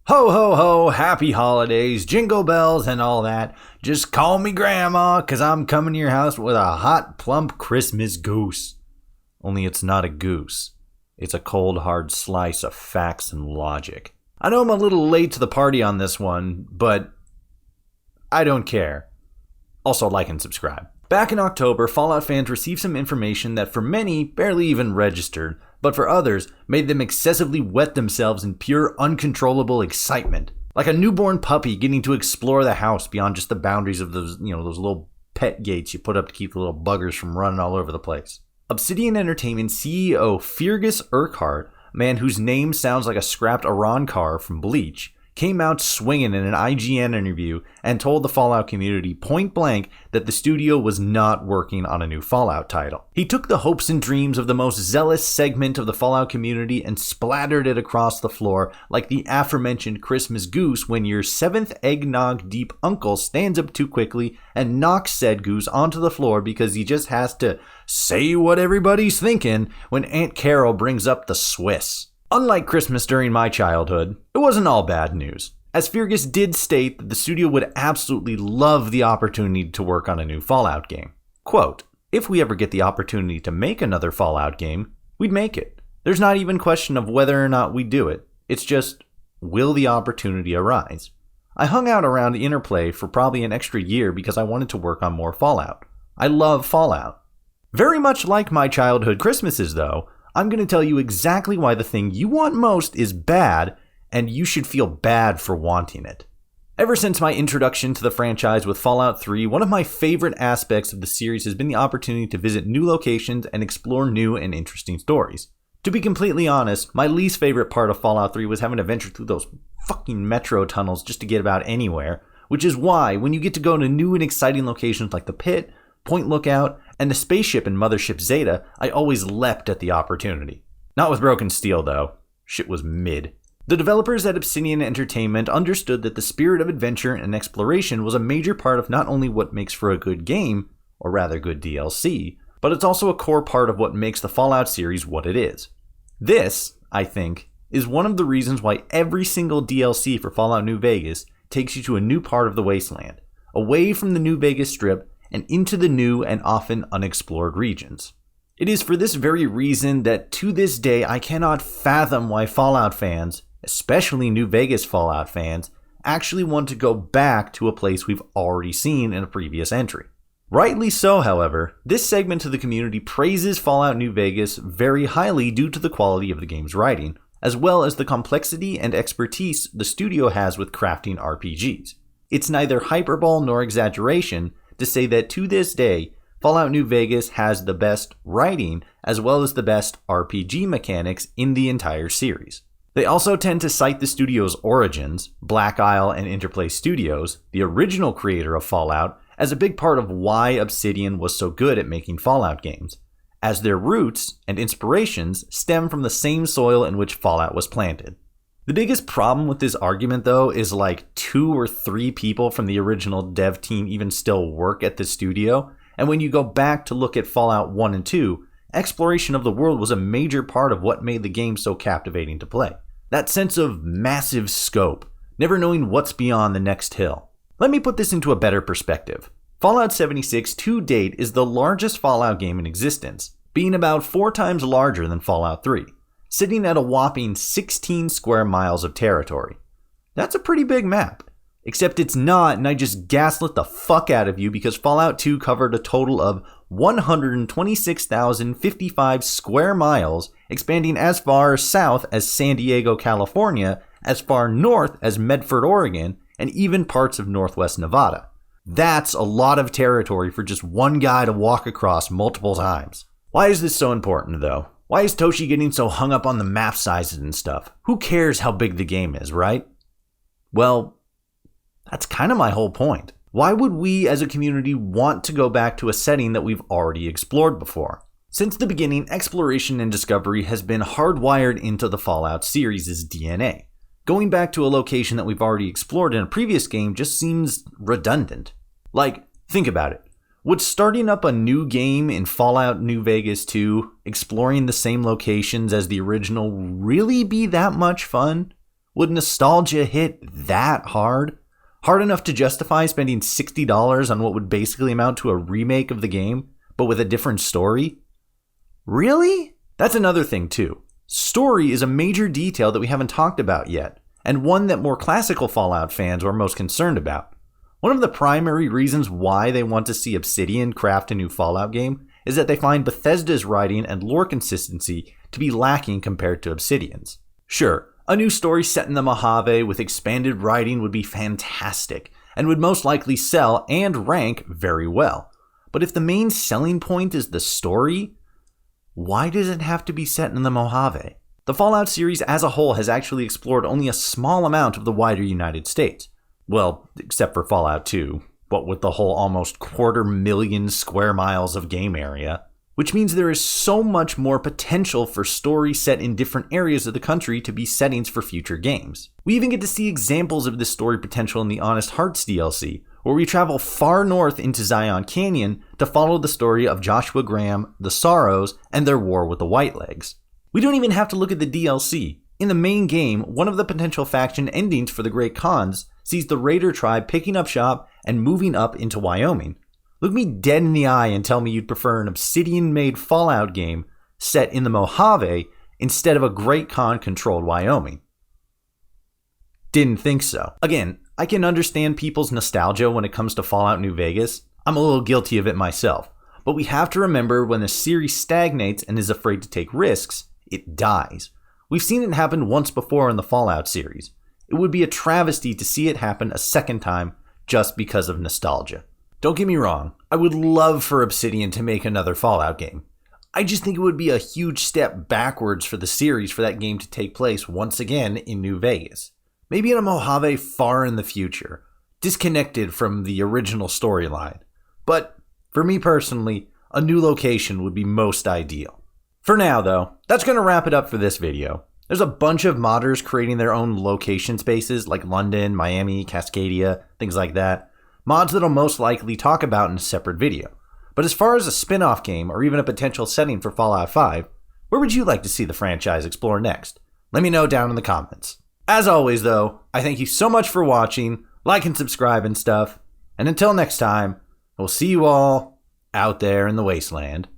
Ho ho ho, happy holidays, jingle bells and all that. Just call me grandma, 'cause I'm coming to your house with a hot, plump Christmas goose. Only it's not a goose. It's a cold, hard slice of facts and logic. I know I'm a little late to the party on this one, but I don't care. Also, like and subscribe. Back in October, Fallout fans received some information that for many barely even registered, but for others made them excessively wet themselves in pure uncontrollable excitement. Like a newborn puppy getting to explore the house beyond just the boundaries of those little pet gates you put up to keep the little buggers from running all over the place. Obsidian Entertainment CEO Fergus Urquhart, a man whose name sounds like a scrapped Iran car from Bleach, came out swinging in an IGN interview and told the Fallout community point blank that the studio was not working on a new Fallout title. He took the hopes and dreams of the most zealous segment of the Fallout community and splattered it across the floor like the aforementioned Christmas goose when your 7th eggnog deep uncle stands up too quickly and knocks said goose onto the floor because he just has to say what everybody's thinking when Aunt Carol brings up the Swiss. Unlike Christmas during my childhood, it wasn't all bad news, as Fergus did state that the studio would absolutely love the opportunity to work on a new Fallout game. Quote, "If we ever get the opportunity to make another Fallout game, we'd make it. There's not even question of whether or not we do it. It's just, will the opportunity arise? I hung out around Interplay for probably an extra year because I wanted to work on more Fallout. I love Fallout. Very much like my childhood Christmases though, I'm going to tell you exactly why the thing you want most is bad, and you should feel bad for wanting it." Ever since my introduction to the franchise with Fallout 3, one of my favorite aspects of the series has been the opportunity to visit new locations and explore new and interesting stories. To be completely honest, my least favorite part of Fallout 3 was having to venture through those fucking metro tunnels just to get about anywhere, which is why when you get to go to new and exciting locations like the Pit, Point Lookout, and the spaceship in Mothership Zeta, I always leapt at the opportunity. Not with Broken Steel though. Shit was mid. The developers at Obsidian Entertainment understood that the spirit of adventure and exploration was a major part of not only what makes for a good game, or rather good DLC, but it's also a core part of what makes the Fallout series what it is. This, I think, is one of the reasons why every single DLC for Fallout New Vegas takes you to a new part of the wasteland, away from the New Vegas Strip and into the new and often unexplored regions. It is for this very reason that to this day I cannot fathom why Fallout fans, especially New Vegas Fallout fans, actually want to go back to a place we've already seen in a previous entry. Rightly so, however, this segment of the community praises Fallout New Vegas very highly due to the quality of the game's writing, as well as the complexity and expertise the studio has with crafting RPGs. It's neither hyperbole nor exaggeration to say that to this day, Fallout New Vegas has the best writing as well as the best RPG mechanics in the entire series. They also tend to cite the studio's origins, Black Isle and Interplay Studios, the original creator of Fallout, as a big part of why Obsidian was so good at making Fallout games, as their roots and inspirations stem from the same soil in which Fallout was planted. The biggest problem with this argument though is like 2 or 3 people from the original dev team even still work at the studio, and when you go back to look at Fallout 1 and 2, exploration of the world was a major part of what made the game so captivating to play. That sense of massive scope, never knowing what's beyond the next hill. Let me put this into a better perspective. Fallout 76 to date is the largest Fallout game in existence, being about 4 times larger than Fallout 3. Sitting at a whopping 16 square miles of territory. That's a pretty big map. Except it's not, and I just gaslit the fuck out of you because Fallout 2 covered a total of 126,055 square miles, expanding as far south as San Diego, California, as far north as Medford, Oregon, and even parts of northwest Nevada. That's a lot of territory for just one guy to walk across multiple times. Why is this so important though? Why is Toshi getting so hung up on the map sizes and stuff? Who cares how big the game is, right? Well, that's kind of my whole point. Why would we as a community want to go back to a setting that we've already explored before? Since the beginning, exploration and discovery has been hardwired into the Fallout series' DNA. Going back to a location that we've already explored in a previous game just seems redundant. Like, think about it. Would starting up a new game in Fallout New Vegas 2, exploring the same locations as the original, really be that much fun? Would nostalgia hit that hard? Hard enough to justify spending $60 on what would basically amount to a remake of the game, but with a different story? Really? That's another thing too. Story is a major detail that we haven't talked about yet, and one that more classical Fallout fans are most concerned about. One of the primary reasons why they want to see Obsidian craft a new Fallout game is that they find Bethesda's writing and lore consistency to be lacking compared to Obsidian's. Sure, a new story set in the Mojave with expanded writing would be fantastic, and would most likely sell and rank very well. But if the main selling point is the story, why does it have to be set in the Mojave? The Fallout series as a whole has actually explored only a small amount of the wider United States. Well, except for Fallout 2, but with the whole almost 250,000 square miles of game area, which means there is so much more potential for stories set in different areas of the country to be settings for future games. We even get to see examples of this story potential in the Honest Hearts DLC, where we travel far north into Zion Canyon to follow the story of Joshua Graham, the Sorrows, and their war with the Whitelegs. We don't even have to look at the DLC. In the main game, one of the potential faction endings for the Great Khans sees the Raider tribe picking up shop and moving up into Wyoming. Look me dead in the eye and tell me you'd prefer an Obsidian-made Fallout game set in the Mojave instead of a Great Khan-controlled Wyoming. Didn't think so. Again, I can understand people's nostalgia when it comes to Fallout New Vegas. I'm a little guilty of it myself. But we have to remember when the series stagnates and is afraid to take risks, it dies. We've seen it happen once before in the Fallout series. It would be a travesty to see it happen a second time just because of nostalgia. Don't get me wrong, I would love for Obsidian to make another Fallout game. I just think it would be a huge step backwards for the series for that game to take place once again in New Vegas. Maybe in a Mojave far in the future, disconnected from the original storyline. But for me personally, a new location would be most ideal. For now though, that's going to wrap it up for this video. There's a bunch of modders creating their own location spaces like London, Miami, Cascadia, things like that. Mods that I'll most likely talk about in a separate video. But as far as a spin-off game or even a potential setting for Fallout 5, where would you like to see the franchise explore next? Let me know down in the comments. As always though, I thank you so much for watching, like and subscribe and stuff, and until next time, we'll see you all out there in the wasteland.